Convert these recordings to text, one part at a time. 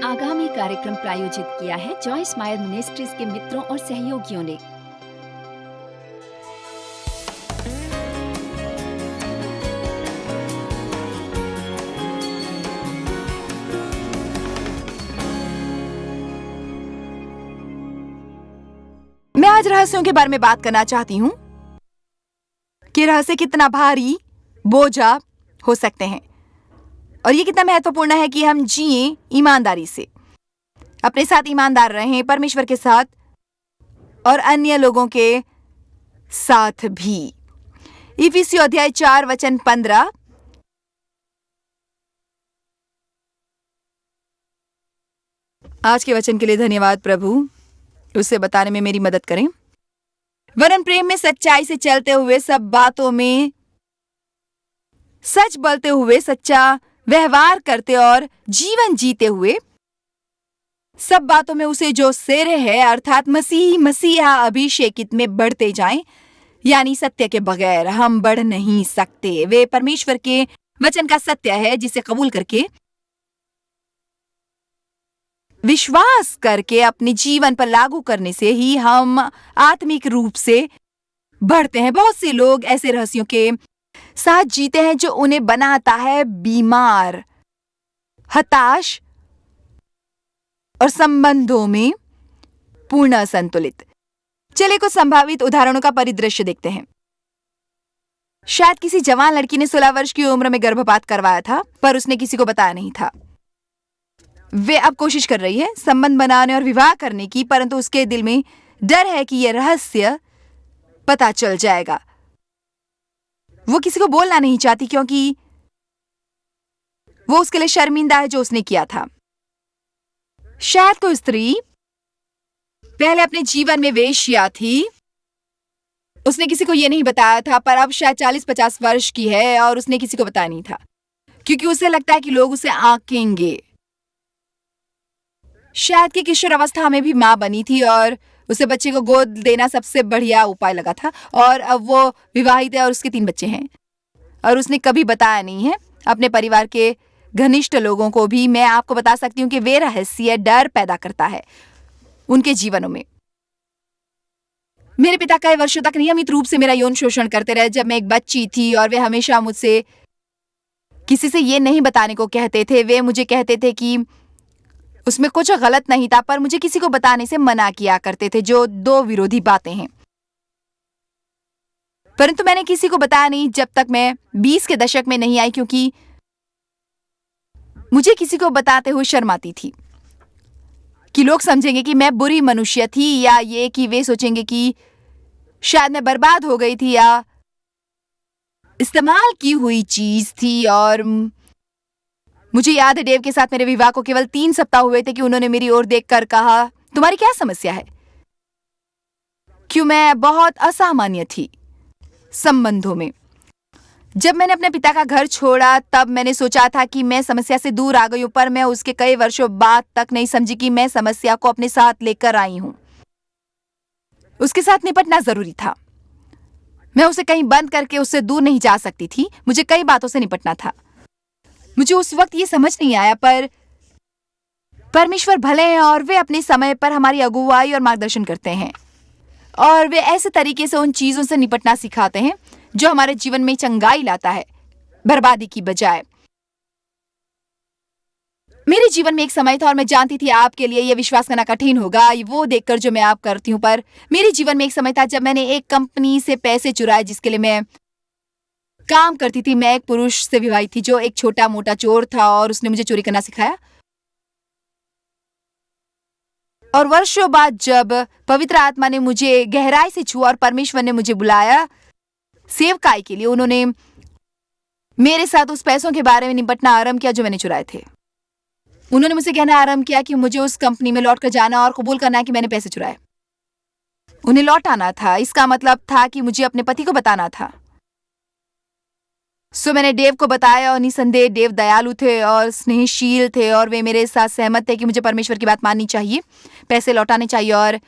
आगामी कार्यक्रम प्रायोजित किया है जॉयस मायर मिनिस्ट्रीज के मित्रों और सहयोगियों ने। मैं आज रहस्यों के बारे में बात करना चाहती हूँ कि रहस्य कितना भारी बोझा हो सकते हैं और ये कितना महत्वपूर्ण है कि हम जिएं ईमानदारी से, अपने साथ ईमानदार रहें, परमेश्वर के साथ और अन्य लोगों के साथ भी। इफिसियों अध्याय 4 वचन 15। आज के वचन के लिए धन्यवाद प्रभु, उसे बताने में मेरी मदद करें। वरन प्रेम में सच्चाई से चलते हुए, सब बातों में सच बोलते हुए, सच्चा व्यवहार करते और जीवन जीते हुए, सब बातों में उसे जो सिर है अर्थात मसीहा अभिषेकित में बढ़ते जाएं। यानी सत्य के बगैर हम बढ़ नहीं सकते। वे परमेश्वर के वचन का सत्य है जिसे कबूल करके, विश्वास करके अपने जीवन पर लागू करने से ही हम आत्मिक रूप से बढ़ते हैं। बहुत से लोग ऐसे रहस्यों के साथ जीते हैं जो उन्हें बनाता है बीमार, हताश और संबंधों में पूर्ण असंतुलित। चलिए कुछ संभावित उदाहरणों का परिदृश्य देखते हैं। शायद किसी जवान लड़की ने 16 वर्ष की उम्र में गर्भपात करवाया था, पर उसने किसी को बताया नहीं था। वे अब कोशिश कर रही है संबंध बनाने और विवाह करने की, परंतु उसके दिल में डर है कि यह रहस्य पता चल जाएगा। वो किसी को बोलना नहीं चाहती क्योंकि वो उसके लिए शर्मिंदा है जो उसने किया था। शायद कोई स्त्री पहले अपने जीवन में वेश्या थी, उसने किसी को यह नहीं बताया था, पर अब शायद 40-50 वर्ष की है और उसने किसी को बताया नहीं था क्योंकि उसे लगता है कि लोग उसे आंकेंगे। शायद कि किशोर अवस्था में भी मां बनी थी और उसे बच्चे को गोद देना सबसे बढ़िया उपाय लगा था, और अब वो विवाहित है और उसके 3 बच्चे हैं और उसने कभी बताया नहीं है अपने परिवार के घनिष्ठ लोगों को भी। मैं आपको बता सकती हूँ कि वे रहस्य डर पैदा करता है उनके जीवनों में। मेरे पिता कई वर्षों तक नियमित रूप से मेरा यौन शोषण करते रहे जब मैं एक बच्ची थी, और वे हमेशा मुझसे किसी से ये नहीं बताने को कहते थे। वे मुझे कहते थे कि उसमें कुछ गलत नहीं था, पर मुझे किसी को बताने से मना किया करते थे, जो 2 विरोधी बातें हैं। परंतु मैंने किसी को बताया नहीं जब तक मैं 20 के दशक में नहीं आई, क्योंकि मुझे किसी को बताते हुए शर्म आती थी कि लोग समझेंगे कि मैं बुरी मनुष्य थी, या ये कि वे सोचेंगे कि शायद मैं बर्बाद हो गई थी या इस्तेमाल की हुई चीज थी। और मुझे याद है डेव के साथ मेरे विवाह को केवल 3 सप्ताह हुए थे कि उन्होंने मेरी ओर देखकर कहा, तुम्हारी क्या समस्या है? क्यों मैं बहुत असामान्य थी संबंधों में। जब मैंने अपने पिता का घर छोड़ा तब मैंने सोचा था कि मैं समस्या से दूर आ गई हूं, पर मैं उसके कई वर्षों बाद तक नहीं समझी कि मैं समस्या को अपने साथ लेकर आई हूं। उसके साथ निपटना जरूरी था। मैं उसे कहीं बंद करके उससे दूर नहीं जा सकती थी। मुझे कई बातों से निपटना था। मुझे उस वक्त ये समझ नहीं आया, पर परमेश्वर भले हैं और वे अपने समय पर हमारी अगुवाई और मार्गदर्शन करते हैं, और वे ऐसे तरीके से उन चीजों से निपटना सिखाते हैं जो हमारे जीवन में चंगाई लाता है, बर्बादी की बजाय। मेरे जीवन में एक समय था और मैं जानती थी आपके लिए यह विश्वास करना कठिन होगा वो देखकर जो मैं आप करती हूँ, पर मेरे जीवन में एक समय था जब मैंने एक कंपनी से पैसे चुराए जिसके लिए मैं काम करती थी। मैं एक पुरुष से विवाहित थी जो एक छोटा मोटा चोर था, और उसने मुझे चोरी करना सिखाया। और वर्षों बाद जब पवित्र आत्मा ने मुझे गहराई से छुआ और परमेश्वर ने मुझे बुलाया सेवकाई के लिए, उन्होंने मेरे साथ उस पैसों के बारे में निपटना आरंभ किया जो मैंने चुराए थे। उन्होंने मुझसे कहना आरंभ किया कि मुझे उस कंपनी में लौट कर जाना और कबूल करना है कि मैंने पैसे चुराए। उन्हें लौट आना था। इसका मतलब था कि मुझे अपने पति को बताना था। सो मैंने डेव को बताया, और निसंदेह डेव दयालु थे और स्नेहशील थे, और वे मेरे साथ सहमत थे कि मुझे परमेश्वर की बात माननी चाहिए, पैसे लौटाने चाहिए। और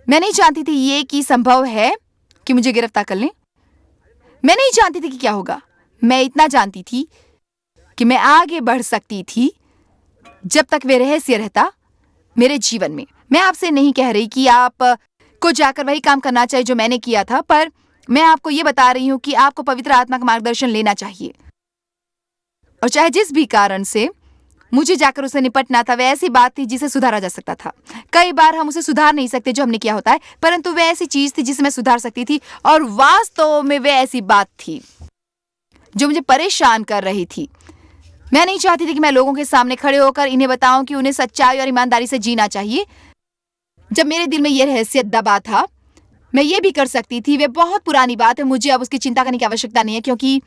मैं नहीं जानती थी ये कि संभव है कि मुझे गिरफ्तार कर लें। मैं नहीं जानती थी कि क्या होगा। मैं इतना जानती थी कि मैं आगे बढ़ सकती थी जब तक वे रहस्य रहता मेरे जीवन में। मैं आपसे नहीं कह रही कि आप को जाकर वही काम करना चाहिए जो मैंने किया था, पर मैं आपको ये बता रही हूँ कि आपको पवित्र आत्मा का मार्गदर्शन लेना चाहिए। और चाहे जिस भी कारण से मुझे जाकर उसे निपटना था, वह ऐसी बात थी जिसे सुधारा जा सकता था। कई बार हम उसे सुधार नहीं सकते जो हमने किया होता है, परंतु वह ऐसी चीज थी जिसे मैं सुधार सकती थी, और वास्तव में वह ऐसी बात थी जो मुझे परेशान कर रही थी। मैं नहीं चाहती थी कि मैं लोगों के सामने खड़े होकर इन्हें बताऊं कि उन्हें सच्चाई और ईमानदारी से जीना चाहिए। जब मेरे दिल में यह रहस्य दबा था, मैं ये भी कर सकती थी। वे बहुत पुरानी बात है, मुझे अब उसकी चिंता करने की आवश्यकता नहीं है, क्योंकि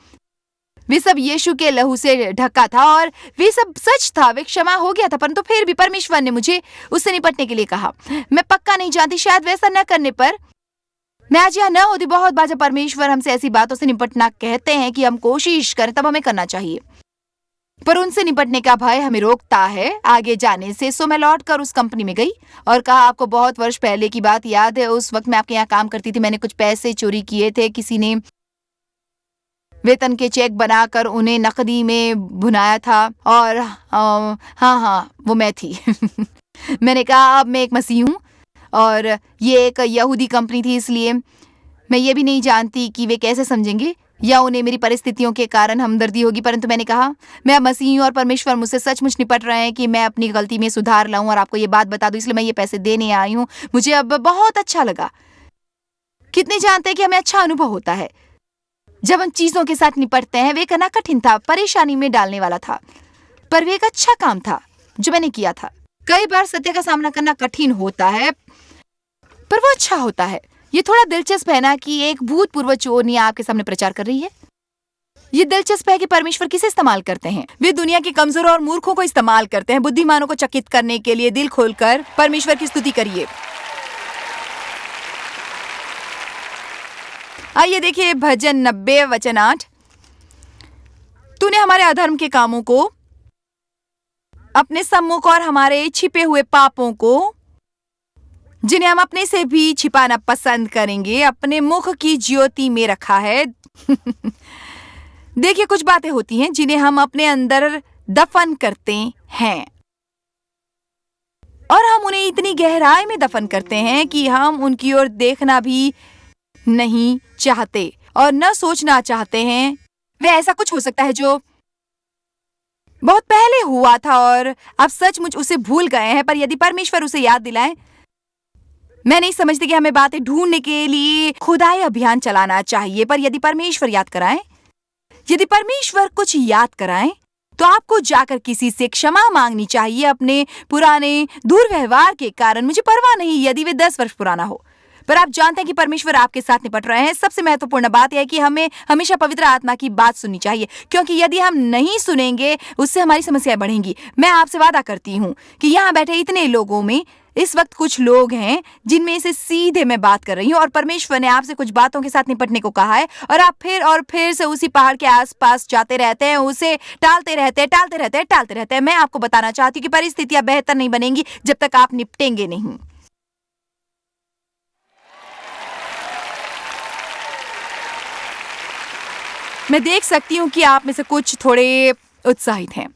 वे सब यीशु के लहू से ढका था और वे सब सच था। वे क्षमा हो गया था, परंतु फिर भी परमेश्वर ने मुझे उससे निपटने के लिए कहा। मैं पक्का नहीं जानती, शायद वैसा न करने पर मैं आज यहाँ न होती। बहुत बार जब परमेश्वर हमसे ऐसी बातों से निपटना कहते हैं कि हम कोशिश करें, तब हमें करना चाहिए, पर उनसे निपटने का भय हमें रोकता है आगे जाने से। सो मैं लौटकर उस कंपनी में गई और कहा, आपको बहुत वर्ष पहले की बात याद है? उस वक्त मैं आपके यहाँ काम करती थी। मैंने कुछ पैसे चोरी किए थे। किसी ने वेतन के चेक बनाकर उन्हें नकदी में भुनाया था, और हाँ, वो मैं थी। मैंने कहा, अब मैं एक मसीह हूँ और ये एक यहूदी कंपनी थी, इसलिए मैं ये भी नहीं जानती कि वे कैसे समझेंगे या उन्हें मेरी परिस्थितियों के कारण हमदर्दी होगी, परंतु मैंने कहा, मैं अब मसीह हूँ और परमेश्वर मुझसे सचमुच निपट रहे हैं कि मैं अपनी गलती में सुधार लाऊं और आपको ये बात बता दूं, इसलिए मैं ये पैसे देने आई हूँ। मुझे अब बहुत अच्छा लगा। कितने जानते हैं कि हमें अच्छा अनुभव होता है जब हम चीजों के साथ निपटते हैं। वे करना कठिन था, परेशानी में डालने वाला था, पर वे एक अच्छा काम था जो मैंने किया था। कई बार सत्य का सामना करना कठिन होता है, पर वो अच्छा होता है। ये थोड़ा दिलचस्प है ना कि एक भूतपूर्व चोरनी आपके सामने प्रचार कर रही है। ये दिलचस्प है कि परमेश्वर किसे इस्तेमाल करते हैं। वे दुनिया के कमजोर और मूर्खों को इस्तेमाल करते हैं, बुद्धिमानों को चकित करने के लिए। दिल खोलकर परमेश्वर की स्तुति करिए। आइए देखिए भजन 90 वचन 8। तूने हमारे अधर्म के कामों को अपने सम्मुख और हमारे छिपे हुए पापों को, जिन्हें हम अपने से भी छिपाना पसंद करेंगे, अपने मुख की ज्योति में रखा है। देखिए, कुछ बातें होती हैं जिन्हें हम अपने अंदर दफन करते हैं, और हम उन्हें इतनी गहराई में दफन करते हैं कि हम उनकी ओर देखना भी नहीं चाहते और न सोचना चाहते हैं। वे ऐसा कुछ हो सकता है जो बहुत पहले हुआ था और आप सचमुच उसे भूल गए हैं, पर यदि परमेश्वर उसे याद दिलाए। मैं नहीं समझती कि हमें बातें ढूंढने के लिए खुदाई अभियान चलाना चाहिए, पर यदि परमेश्वर याद कराए, यदि परमेश्वर कुछ याद कराए, तो आपको जाकर किसी से क्षमा मांगनी चाहिए अपने पुराने दुर्व्यवहार के कारण। मुझे परवाह नहीं यदि वे 10 वर्ष पुराना हो, पर आप जानते हैं कि परमेश्वर आपके साथ निपट रहे हैं। सबसे महत्वपूर्ण बात यह है कि हमें हमेशा पवित्र आत्मा की बात सुननी चाहिए, क्योंकि यदि हम नहीं सुनेंगे, उससे हमारी समस्याएं बढ़ेंगी। मैं आपसे वादा करती हूँ कि यहाँ बैठे इतने लोगों में इस वक्त कुछ लोग हैं जिनमें से सीधे मैं बात कर रही हूँ, और परमेश्वर ने आपसे कुछ बातों के साथ निपटने को कहा है, और आप फिर और फिर से उसी पहाड़ के आसपास जाते रहते हैं, उसे टालते रहते हैं। मैं आपको बताना चाहती हूँ कि परिस्थितियां बेहतर नहीं बनेंगी जब तक आप निपटेंगे नहीं। मैं देख सकती हूँ कि आप में से कुछ थोड़े उत्साहित हैं।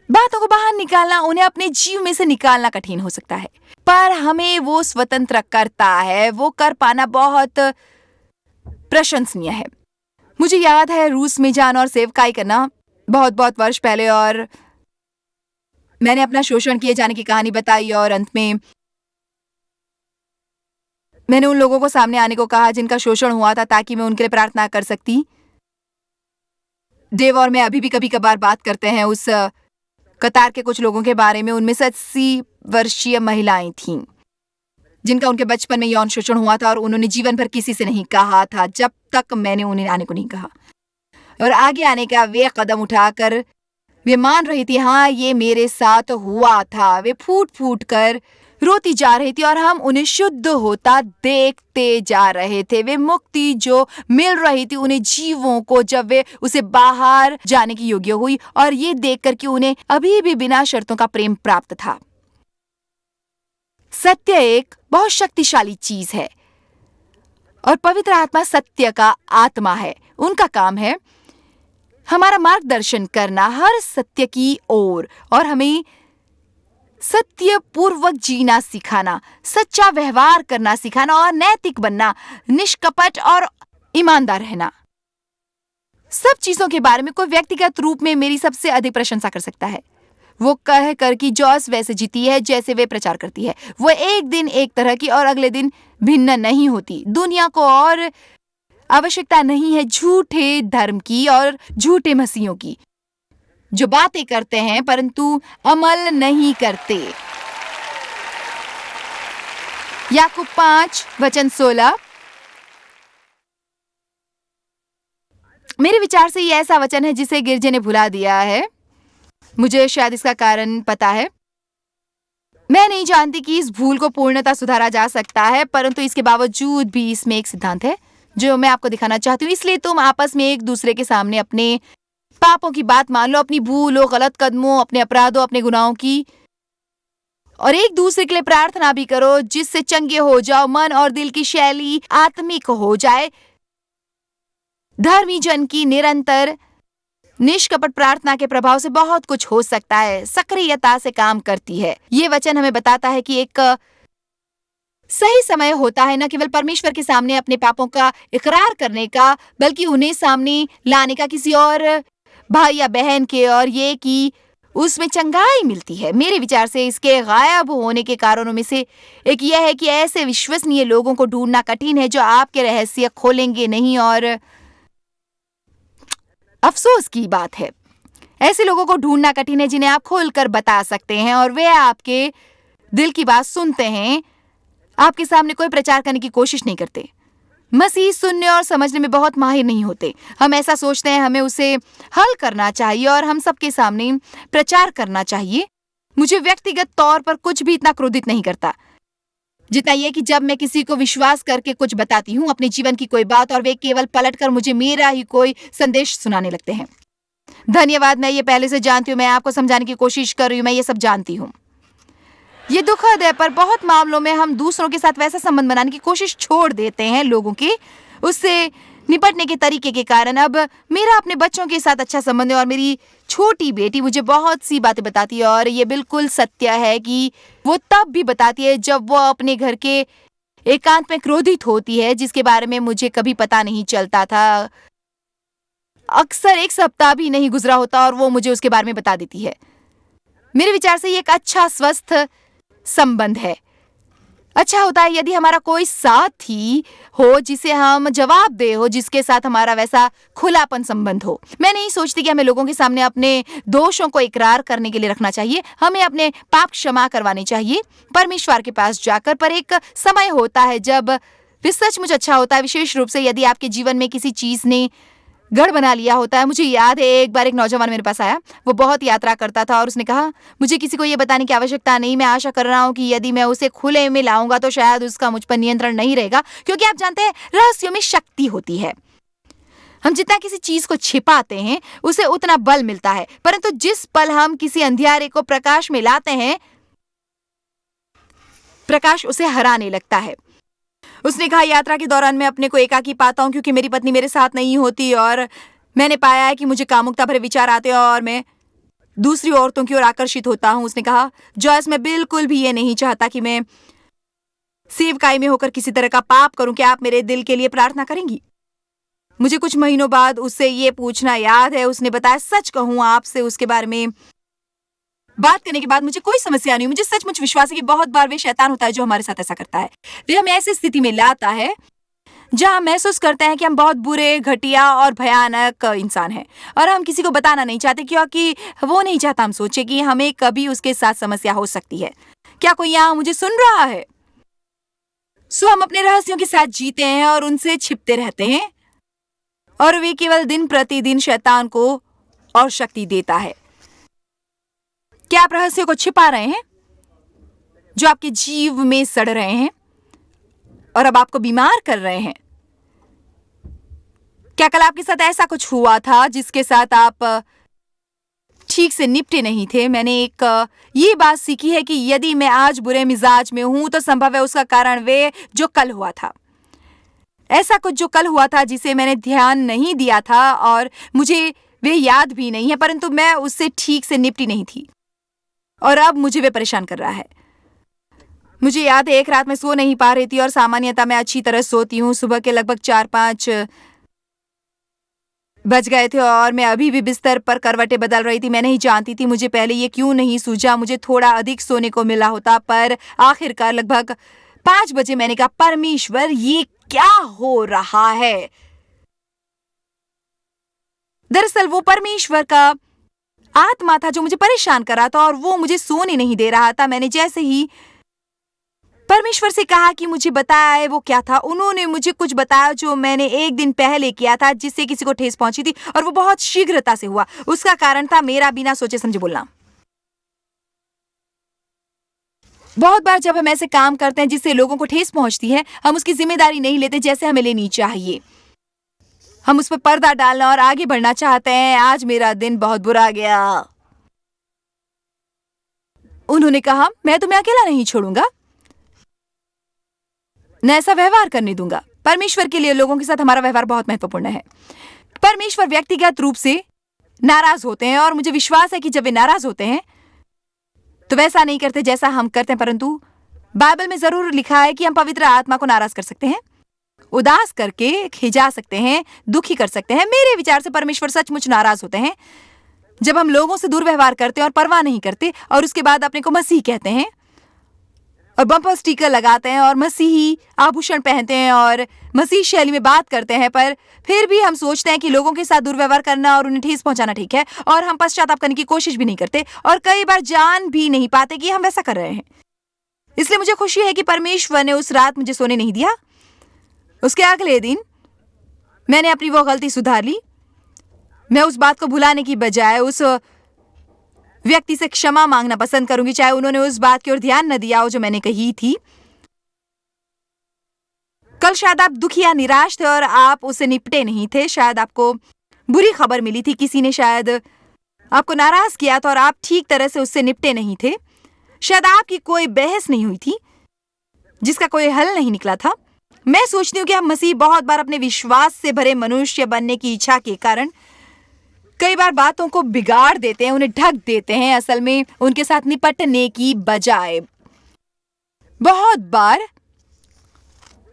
बातों को बाहर निकालना, उन्हें अपने जीव में से निकालना कठिन हो सकता है, पर हमें वो स्वतंत्र करता है। वो कर पाना बहुत प्रशंसनीय है। मुझे याद है रूस में जाना और सेवकाई करना बहुत बहुत वर्ष पहले, और मैंने अपना शोषण किए जाने की कहानी बताई, और अंत में मैंने उन लोगों को सामने आने को कहा जिनका शोषण हुआ था, ताकि मैं उनके लिए प्रार्थना कर सकती। देव और मैं अभी भी कभी कभार बात करते हैं उस कतार के कुछ लोगों के बारे में। उनमें से 80 वर्षीय महिलाएं थीं जिनका उनके बचपन में यौन शोषण हुआ था, और उन्होंने जीवन भर किसी से नहीं कहा था जब तक मैंने उन्हें आने को नहीं कहा। और आगे आने का वे कदम उठाकर वे मान रही थी, हाँ ये मेरे साथ हुआ था। वे फूट फूट कर रोती जा रही थी, और हम उन्हें शुद्ध होता देखते जा रहे थे। वे मुक्ति जो मिल रही थी उन्हें जीवों को, जब वे उसे बाहर जाने की योग्य हुई, और ये देखकर कि उन्हें अभी भी बिना शर्तों का प्रेम प्राप्त था। सत्य एक बहुत शक्तिशाली चीज है, और पवित्र आत्मा सत्य का आत्मा है। उनका काम है हमारा मार्गदर्शन करना हर सत्य की ओर और हमें सत्य पूर्वक जीना सिखाना, सच्चा व्यवहार करना सिखाना और नैतिक बनना, निष्कपट और ईमानदार रहना। सब चीजों के बारे में कोई व्यक्तिगत रूप में मेरी सबसे अधिक प्रशंसा कर सकता है। वो कह कर कि जॉयस वैसे जीती है जैसे वे प्रचार करती है। वो एक दिन एक तरह की और अगले दिन भिन्न नहीं होती। दुनिया को और आवश्यकता नहीं है झूठे धर्म की और झूठे मसीहों की, जो बातें करते हैं परंतु अमल नहीं करते। याकूब 5:16। मेरे विचार से ये ऐसा वचन है जिसे गिरजे ने भुला दिया है। मुझे शायद इसका कारण पता है। मैं नहीं जानती कि इस भूल को पूर्णतः सुधारा जा सकता है, परंतु इसके बावजूद भी इसमें एक सिद्धांत है जो मैं आपको दिखाना चाहती हूँ। इसलिए तुम आपस में एक दूसरे के सामने अपने पापों की बात मान लो, अपनी भूलों, गलत कदमों, अपने अपराधों, अपने गुनाहों की, और एक दूसरे के लिए प्रार्थना भी करो जिससे चंगे हो जाओ, मन और दिल की शैली आत्मिक हो जाए। धर्मी जन की निरंतर निष्कपट प्रार्थना के प्रभाव से बहुत कुछ हो सकता है, सक्रियता से काम करती है। ये वचन हमें बताता है कि एक सही समय होता है न केवल परमेश्वर के सामने अपने पापों का इकरार करने का, बल्कि उन्हें सामने लाने का किसी और भाई या बहन के, और ये कि उसमें चंगाई मिलती है। मेरे विचार से इसके गायब होने के कारणों में से एक यह है कि ऐसे विश्वसनीय लोगों को ढूंढना कठिन है जो आपके रहस्य खोलेंगे नहीं, और अफसोस की बात है, ऐसे लोगों को ढूंढना कठिन है जिन्हें आप खोलकर बता सकते हैं और वे आपके दिल की बात सुनते हैं, आपके सामने कोई प्रचार करने की कोशिश नहीं करते। मसीह सुनने और समझने में बहुत माहिर नहीं होते। हम ऐसा सोचते हैं हमें उसे हल करना चाहिए और हम सबके सामने प्रचार करना चाहिए। मुझे व्यक्तिगत तौर पर कुछ भी इतना क्रोधित नहीं करता जितना यह कि जब मैं किसी को विश्वास करके कुछ बताती हूँ, अपने जीवन की कोई बात, और वे केवल पलटकर मुझे मेरा ही कोई संदेश सुनाने लगते हैं। धन्यवाद, मैं ये पहले से जानती हूँ, मैं आपको समझाने की कोशिश कर रही हूँ, मैं ये सब जानती हूँ। ये दुखद है, पर बहुत मामलों में हम दूसरों के साथ वैसा संबंध बनाने की कोशिश छोड़ देते हैं लोगों के उससे निपटने के तरीके के कारण। अब मेरा अपने बच्चों के साथ अच्छा संबंध है और मेरी छोटी बेटी मुझे बहुत सी बातें बताती है, और ये बिल्कुल सत्य है कि वो तब भी बताती है जब वो अपने घर के एकांत में क्रोधित होती है, जिसके बारे में मुझे कभी पता नहीं चलता था। अक्सर एक सप्ताह भी नहीं गुजरा होता और वो मुझे उसके बारे में बता देती है। मेरे विचार से ये एक अच्छा स्वस्थ संबंध है। अच्छा होता है यदि हमारा कोई साथी हो जिसे हम जवाबदेह हो, जिसके साथ हमारा वैसा खुलापन संबंध हो। मैं नहीं सोचती कि हमें लोगों के सामने अपने दोषों को इकरार करने के लिए रखना चाहिए। हमें अपने पाप क्षमा करवाने चाहिए परमेश्वर के पास जाकर। पर एक समय होता है जब वे सचमुच अच्छा होता है, विशेष रूप से यदि आपके जीवन में किसी चीज ने गढ़ बना लिया होता है। मुझे याद है एक बार एक नौजवान मेरे पास आया, वो बहुत यात्रा करता था और उसने कहा मुझे किसी को ये बताने की आवश्यकता नहीं, मैं आशा कर रहा हूँ कि यदि मैं उसे खुले में लाऊंगा तो शायद उसका मुझ पर नियंत्रण नहीं रहेगा, क्योंकि आप जानते हैं रहस्यों में शक्ति होती है। हम जितना किसी चीज को छिपाते हैं उसे उतना बल मिलता है, परंतु जिस पल हम किसी अंधियारे को प्रकाश में लाते हैं, प्रकाश उसे हराने लगता है। उसने कहा यात्रा के दौरान मैं अपने को एकाकी पाता हूँ क्योंकि मेरी पत्नी मेरे साथ नहीं होती, और मैंने पाया है कि मुझे कामुकता भरे विचार आते हैं और मैं दूसरी औरतों की ओर आकर्षित होता हूँ। उसने कहा जॉयस, मैं बिल्कुल भी ये नहीं चाहता कि मैं सेवकाई में होकर किसी तरह का पाप करूं। क्या आप मेरे दिल के लिए प्रार्थना करेंगी? मुझे कुछ महीनों बाद उससे ये पूछना याद है। उसने बताया सच कहूँ आपसे, उसके बारे में बात करने के बाद मुझे कोई समस्या नहीं। मुझे सचमुच विश्वास है कि बहुत बार वे शैतान होता है जो हमारे साथ ऐसा करता है। वे हमें ऐसी स्थिति में लाता है जहां महसूस करते हैं कि हम बहुत बुरे, घटिया और भयानक इंसान हैं, और हम किसी को बताना नहीं चाहते क्योंकि वो नहीं चाहता हम सोचे कि हमें कभी उसके साथ समस्या हो सकती है। क्या कोई यहाँ मुझे सुन रहा है? सो हम अपने रहस्यों के साथ जीते हैं और उनसे छिपते रहते हैं, और वे केवल दिन प्रतिदिन शैतान को और शक्ति देता है। क्या आप रहस्यों को छिपा रहे हैं जो आपके जीव में सड़ रहे हैं और अब आपको बीमार कर रहे हैं? क्या कल आपके साथ ऐसा कुछ हुआ था जिसके साथ आप ठीक से निपटे नहीं थे? मैंने एक ये बात सीखी है कि यदि मैं आज बुरे मिजाज में हूं तो संभव है उसका कारण वे जो कल हुआ था, ऐसा कुछ जो कल हुआ था जिसे मैंने ध्यान नहीं दिया था और मुझे वे याद भी नहीं है, परंतु मैं उससे ठीक से निपटी नहीं थी और अब मुझे वे परेशान कर रहा है। मुझे याद है एक रात मैं सो नहीं पा रही थी और सामान्यतः मैं अच्छी तरह सोती हूँ। सुबह के लगभग 4-5 बज गए थे और मैं अभी भी बिस्तर पर करवटें बदल रही थी। मैं नहीं जानती थी मुझे पहले ये क्यों नहीं सूझा। मुझे थोड़ा अधिक सोने को मिला होता, पर आखिरकार लगभग 5 बजे मैंने कहा, परमेश्वर ये क्या हो रहा है? दरअसल वो परमेश्वर का आत्मा था जो मुझे परेशान कर रहा था और वो मुझे सोने नहीं दे रहा था। मैंने जैसे ही परमेश्वर से कहा कि मुझे बताया वो क्या था, उन्होंने मुझे कुछ बताया जो मैंने एक दिन पहले किया था जिससे किसी को ठेस पहुंची थी और वो बहुत शीघ्रता से हुआ। उसका कारण था मेरा बिना सोचे समझे बोलना। बहुत बार जब हम ऐसे काम करते हैं जिससे लोगों को ठेस पहुंचती है, हम उसकी जिम्मेदारी नहीं लेते जैसे हमें लेनी चाहिए। हम उस पर पर्दा डालना और आगे बढ़ना चाहते हैं। आज मेरा दिन बहुत बुरा गया। उन्होंने कहा, मैं तुम्हें अकेला नहीं छोड़ूंगा, न ऐसा व्यवहार करने दूंगा। परमेश्वर के लिए लोगों के साथ हमारा व्यवहार बहुत महत्वपूर्ण है। परमेश्वर व्यक्तिगत रूप से नाराज होते हैं और मुझे विश्वास है कि जब वे नाराज होते हैं तो वैसा नहीं करते जैसा हम करते हैं, परंतु बाइबल में जरूर लिखा है कि हम पवित्र आत्मा को नाराज कर सकते हैं, उदास करके खिजा सकते हैं, दुखी कर सकते हैं। मेरे विचार से परमेश्वर सचमुच नाराज होते हैं जब हम लोगों से दुर्व्यवहार करते हैं और परवाह नहीं करते और उसके बाद अपने को मसीह कहते हैं और बम्पर स्टिकर लगाते हैं और मसीही आभूषण पहनते हैं और मसीह शैली में बात करते हैं, पर फिर भी हम सोचते हैं कि लोगों के साथ दुर्व्यवहार करना और उन्हें ठेस पहुंचाना ठीक है और हम पश्चाताप करने की कोशिश भी नहीं करते और कई बार जान भी नहीं पाते कि हम वैसा कर रहे हैं। इसलिए मुझे खुशी है कि परमेश्वर ने उस रात मुझे सोने नहीं दिया। उसके अगले दिन मैंने अपनी वो गलती सुधार ली। मैं उस बात को भुलाने की बजाय उस व्यक्ति से क्षमा मांगना पसंद करूंगी, चाहे उन्होंने उस बात की ओर ध्यान न दिया हो जो मैंने कही थी। कल शायद आप दुखी या निराश थे और आप उससे निपटे नहीं थे। शायद आपको बुरी खबर मिली थी, किसी ने शायद आपको नाराज किया था और आप ठीक तरह से उससे निपटे नहीं थे। शायद आपकी कोई बहस नहीं हुई थी जिसका कोई हल नहीं निकला था। मैं सोचती हूँ कि हम मसीह बहुत बार अपने विश्वास से भरे मनुष्य बनने की इच्छा के कारण कई बार बातों को बिगाड़ देते हैं, उन्हें ढक देते हैं, असल में उनके साथ निपटने की बजाय। बहुत बार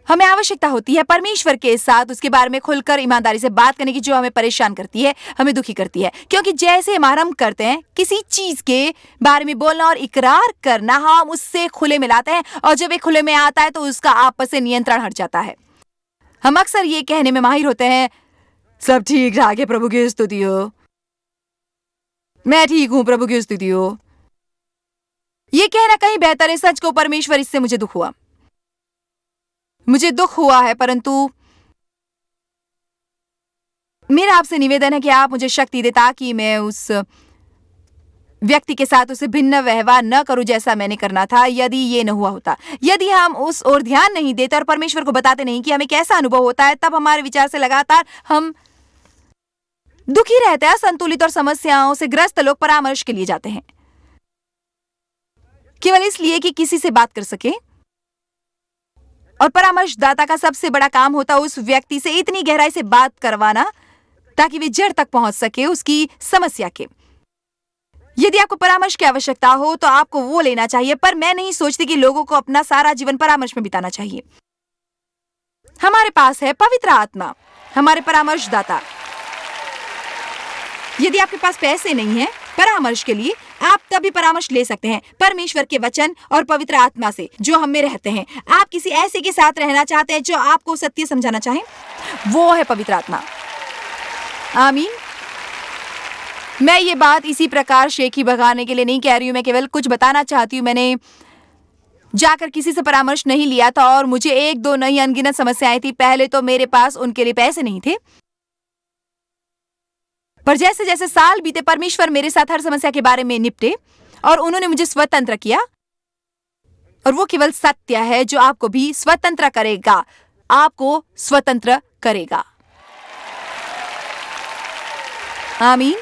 हमें आवश्यकता होती है परमेश्वर के साथ उसके बारे में खुलकर ईमानदारी से बात करने की, जो हमें परेशान करती है, हमें दुखी करती है। क्योंकि जैसे हम आरंभ करते हैं किसी चीज के बारे में बोलना और इकरार करना, हम उससे खुले में लाते हैं और जब एक खुले में आता है तो उसका आपस से नियंत्रण हट जाता है। हम अक्सर ये कहने में माहिर होते हैं, सब ठीक ठाक है, प्रभु की स्तुति हो, मैं ठीक हूं, प्रभु की स्तुति हो। ये कहना कहीं बेहतर है। सच को परमेश्वर, इससे मुझे दुख हुआ, मुझे दुख हुआ है, परंतु मेरा आपसे निवेदन है कि आप मुझे शक्ति दे ताकि मैं उस व्यक्ति के साथ उसे भिन्न व्यवहार न करूं जैसा मैंने करना था। यदि ये न हुआ होता, यदि हम उस ओर ध्यान नहीं देते और परमेश्वर को बताते नहीं कि हमें कैसा अनुभव होता है, तब हमारे विचार से लगातार हम दुखी रहते हैं। संतुलित और समस्याओं से ग्रस्त लोग परामर्श के लिए जाते हैं केवल इसलिए कि किसी से बात कर सके, और परामर्शदाता का सबसे बड़ा काम होता है उस व्यक्ति से इतनी गहराई से बात करवाना ताकि वे जड़ तक पहुंच सके उसकी समस्या के। यदि आपको परामर्श की आवश्यकता हो तो आपको वो लेना चाहिए, पर मैं नहीं सोचती कि लोगों को अपना सारा जीवन परामर्श में बिताना चाहिए। हमारे पास है पवित्र आत्मा, हमारे परामर्शदाता। यदि आपके पास पैसे नहीं है परामर्श के लिए, आप तभी परामर्श ले सकते हैं परमेश्वर के वचन और पवित्र आत्मा से जो हम में रहते हैं। आप किसी ऐसे के साथ रहना चाहते हैं जो आपको सत्य समझाना चाहे, वो है पवित्र आत्मा। आमीन। मैं ये बात इसी प्रकार शेखी भगाने के लिए नहीं कह रही हूं, मैं केवल कुछ बताना चाहती हूँ। मैंने जाकर किसी से परामर्श नहीं लिया था और मुझे 1-2 नई अनगिनत समस्याएं थी। पहले तो मेरे पास उनके लिए पैसे नहीं थे, पर जैसे जैसे साल बीते परमेश्वर मेरे साथ हर समस्या के बारे में निपटे और उन्होंने मुझे स्वतंत्र किया। और वो केवल सत्य है जो आपको भी स्वतंत्र करेगा, आपको स्वतंत्र करेगा। आमीन।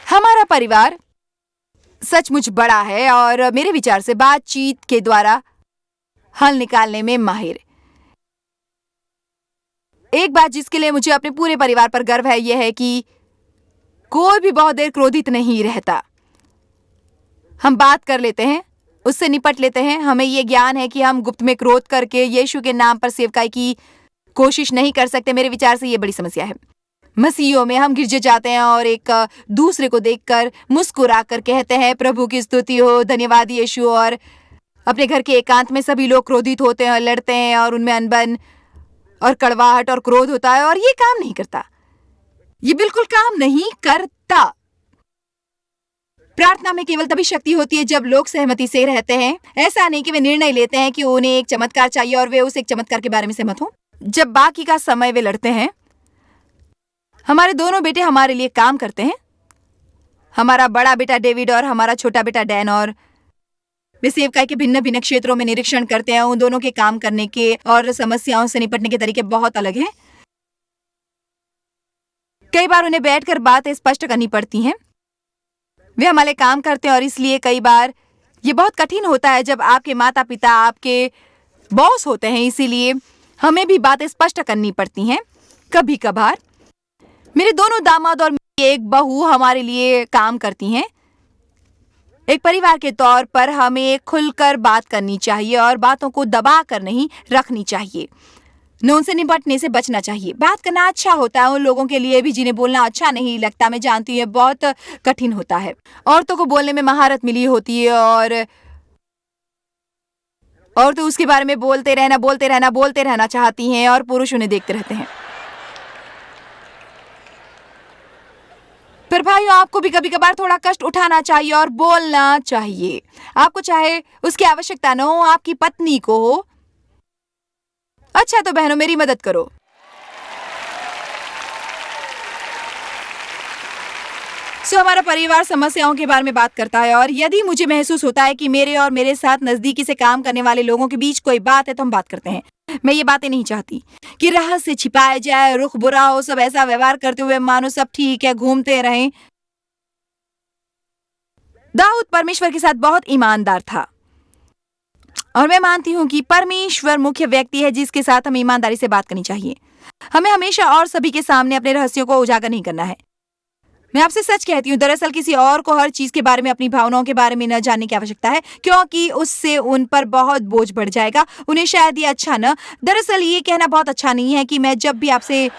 हमारा परिवार सचमुच बड़ा है और मेरे विचार से बातचीत के द्वारा हल निकालने में माहिर। एक बात जिसके लिए मुझे अपने पूरे परिवार पर गर्व है, यह है कि कोई भी बहुत देर क्रोधित नहीं रहता। हम बात कर लेते हैं, उससे निपट लेते हैं। हमें ये ज्ञान है कि हम गुप्त में क्रोध करके यीशु के नाम पर सेवकाई की कोशिश नहीं कर सकते। मेरे विचार से ये बड़ी समस्या है। मसीहों में हम गिरजे जाते हैं और एक दूसरे को देखकर मुस्कुरा कर कहते हैं, प्रभु की स्तुति हो, धन्यवाद यीशु। और अपने घर के एकांत में सभी लोग क्रोधित होते हैं और लड़ते हैं और उनमें अनबन और कड़वाहट और क्रोध होता है, और ये काम नहीं करता। ये बिल्कुल काम नहीं करता। प्रार्थना में केवल तभी शक्ति होती है जब लोग सहमति से रहते हैं। ऐसा नहीं कि वे निर्णय लेते हैं कि उन्हें एक चमत्कार चाहिए और वे उस एक चमत्कार के बारे में सहमत हों। जब बाकी का समय वे लड़ते हैं। हमारे दोनों बेटे हमारे लिए काम करते हैं, हमारा बड़ा बेटा डेविड और हमारा छोटा बेटा डैन, और वे सेवकाई के भिन्न भिन्न क्षेत्रों में निरीक्षण करते हैं। उन दोनों के काम करने के और समस्याओं से निपटने के तरीके बहुत अलग हैं। कई बार उन्हें बैठकर बातें स्पष्ट करनी पड़ती हैं। वे हमारे काम करते हैं और इसलिए कई बार ये बहुत कठिन होता है जब आपके माता पिता आपके बॉस होते हैं। इसीलिए हमें भी बातें स्पष्ट करनी पड़ती हैं। कभी कभार मेरे दोनों दामाद और मेरी एक बहू हमारे लिए काम करती हैं। एक परिवार के तौर पर हमें खुलकर बात करनी चाहिए और बातों को दबा कर नहीं रखनी चाहिए। न उनसे निपटने से बचना चाहिए। बात करना अच्छा होता है उन लोगों के लिए भी जिन्हें बोलना अच्छा नहीं लगता। मैं जानती हूँ ये बहुत कठिन होता है। औरतों को बोलने में महारत मिली होती है और तो उसके बारे में बोलते रहना चाहती हैं और पुरुष उन्हें देखते रहते हैं। पर भाइयों, आपको भी कभी कभार थोड़ा कष्ट उठाना चाहिए और बोलना चाहिए। आपको चाहे उसकी आवश्यकता न हो, आपकी पत्नी को हो। अच्छा तो बहनों, मेरी मदद करो। हमारा परिवार समस्याओं के बारे में बात करता है, और यदि मुझे महसूस होता है कि मेरे और मेरे साथ नजदीकी से काम करने वाले लोगों के बीच कोई बात है तो हम बात करते हैं। मैं ये बातें नहीं चाहती कि रहस्य छिपाया जाए, रुख बुरा हो, सब ऐसा व्यवहार करते हुए मानो सब ठीक है, घूमते रहें। दाऊद परमेश्वर के साथ बहुत ईमानदार था, और मैं मानती हूँ कि परमेश्वर मुख्य व्यक्ति है जिसके साथ हमें ईमानदारी से बात करनी चाहिए। हमें हमेशा और सभी के सामने अपने रहस्यों को उजागर नहीं करना है। मैं आपसे सच कहती हूँ, दरअसल किसी और को हर चीज के बारे में, अपनी भावनाओं के बारे में न जानने की आवश्यकता है, क्योंकि उससे उन पर बहुत बोझ बढ़ जाएगा। उन्हें शायद ये अच्छा न, दरअसल ये कहना बहुत अच्छा नहीं है कि मैं जब भी आपसे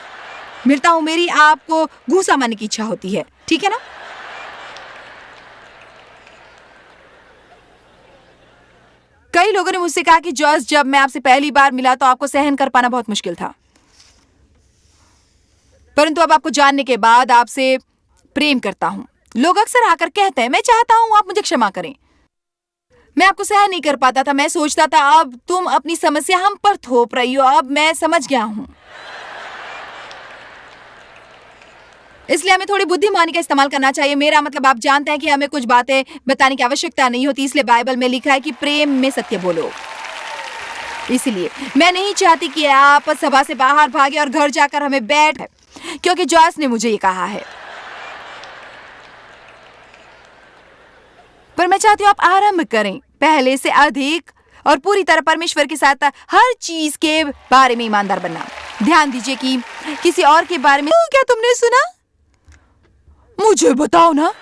मिलता हूँ मेरी आपको घूसा मारने की इच्छा होती है, ठीक है ना? कई लोगों ने मुझसे कहा कि जॉयस, जब मैं आपसे पहली बार मिला तो आपको सहन कर पाना बहुत मुश्किल था, परंतु अब आपको जानने के बाद आपसे प्रेम करता हूं। लोग अक्सर आकर कहते हैं, मैं चाहता हूं आप मुझे क्षमा करें, मैं आपको सहन नहीं कर पाता था। मैं सोचता था अब तुम अपनी समस्या हम पर थोप रही हो। अब मैं समझ गया हूं। इसलिए हमें थोड़ी बुद्धिमानी का इस्तेमाल करना चाहिए। मेरा मतलब, आप जानते हैं कि हमें कुछ बातें बताने की आवश्यकता नहीं होती। इसलिए बाइबल में लिखा है कि प्रेम में सत्य बोलो। इसलिए मैं नहीं चाहती कि आप सभा से बाहर भागे और घर जाकर हमें बैठ, क्योंकि जॉयस ने मुझे ये कहा है। पर मैं चाहती हूँ आप आरंभ करें पहले से अधिक और पूरी तरह परमेश्वर के साथ हर चीज के बारे में ईमानदार बनना। ध्यान दीजिए कि किसी और के बारे में क्या तुमने सुना, मुझे बताओ ना।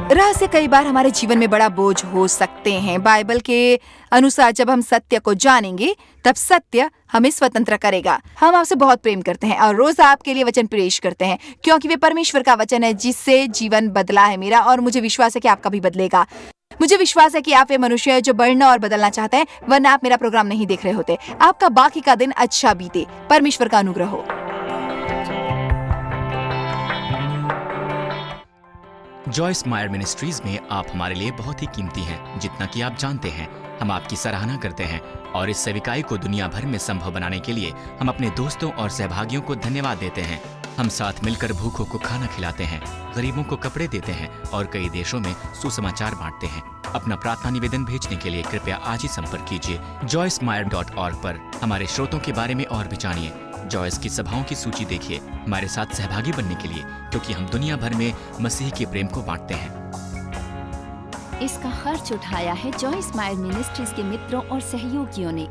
रहस्य कई बार हमारे जीवन में बड़ा बोझ हो सकते हैं। बाइबल के अनुसार जब हम सत्य को जानेंगे तब सत्य हमें स्वतंत्र करेगा। हम आपसे बहुत प्रेम करते हैं और रोज आपके लिए वचन पेश करते हैं, क्योंकि वे परमेश्वर का वचन है जिससे जीवन बदला है मेरा, और मुझे विश्वास है कि आपका भी बदलेगा। मुझे विश्वास है कि आप वे मनुष्य हैं जो बढ़ना और बदलना चाहते हैं, वरना आप मेरा प्रोग्राम नहीं देख रहे होते। आपका बाकी का दिन अच्छा बीते। परमेश्वर का अनुग्रह हो। जॉयस मायर मिनिस्ट्रीज में आप हमारे लिए बहुत ही कीमती हैं, जितना कि आप जानते हैं। हम आपकी सराहना करते हैं और इस सेविकाई को दुनिया भर में संभव बनाने के लिए हम अपने दोस्तों और सहभागियों को धन्यवाद देते हैं। हम साथ मिलकर भूखों को खाना खिलाते हैं, गरीबों को कपड़े देते हैं और कई देशों में सुसमाचार बांटते हैं। अपना प्रार्थना निवेदन भेजने के लिए कृपया आज ही संपर्क कीजिए joycemeyer.org पर। हमारे स्रोतों के बारे में और भी जानिए। जॉयस की सभाओं की सूची देखिए हमारे साथ सहभागी बनने के लिए, क्योंकि हम दुनिया भर में मसीह के प्रेम को बांटते हैं। इसका खर्च उठाया है जॉयस मायर मिनिस्ट्रीज के मित्रों और सहयोगियों ने।